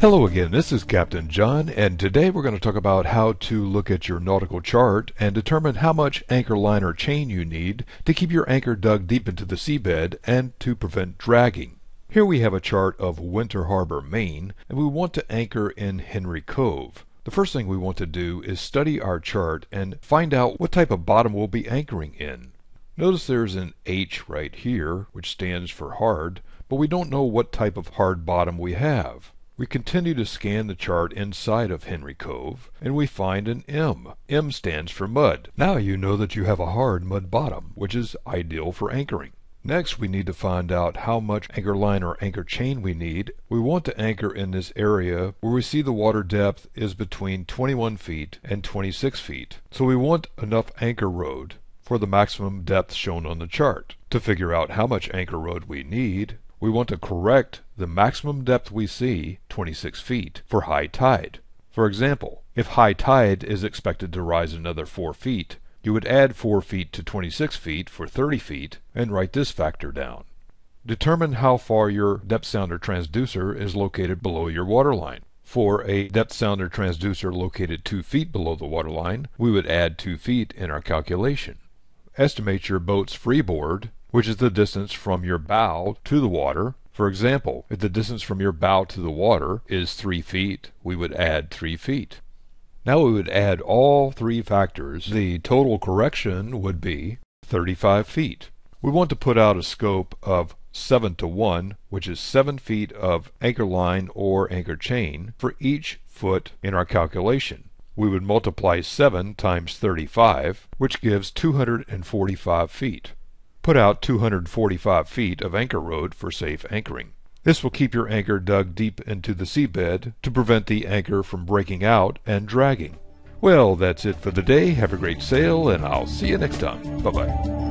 Hello again, this is Captain John, and today we're going to talk about how to look at your nautical chart and determine how much anchor line or chain you need to keep your anchor dug deep into the seabed and to prevent dragging. Here we have a chart of Winter Harbor, Maine, and we want to anchor in Henry Cove. The first thing we want to do is study our chart and find out what type of bottom we'll be anchoring in. Notice there's an H right here, which stands for hard, but we don't know what type of hard bottom we have. We continue to scan the chart inside of Henry Cove, and we find an M. M stands for mud. Now you know that you have a hard mud bottom, which is ideal for anchoring. Next, we need to find out how much anchor line or anchor chain we need. We want to anchor in this area where we see the water depth is between 21 feet and 26 feet. So we want enough anchor road for the maximum depth shown on the chart. To figure out how much anchor road we need, we want to correct the maximum depth we see, 26 feet, for high tide. For example, if high tide is expected to rise another 4 feet, you would add 4 feet to 26 feet for 30 feet and write this factor down. Determine how far your depth sounder transducer is located below your waterline. For a depth sounder transducer located 2 feet below the waterline, we would add 2 feet in our calculation. Estimate your boat's freeboard, which is the distance from your bow to the water. For example, if the distance from your bow to the water is 3 feet, we would add 3 feet. Now we would add all three factors. The total correction would be 35 feet. We want to put out a scope of 7:1, which is 7 feet of anchor line or anchor chain for each foot in our calculation. We would multiply 7 times 35, which gives 245 feet. Put out 245 feet of anchor road for safe anchoring. This will keep your anchor dug deep into the seabed to prevent the anchor from breaking out and dragging. Well, that's it for the day. Have a great sail, and I'll see you next time. Bye-bye.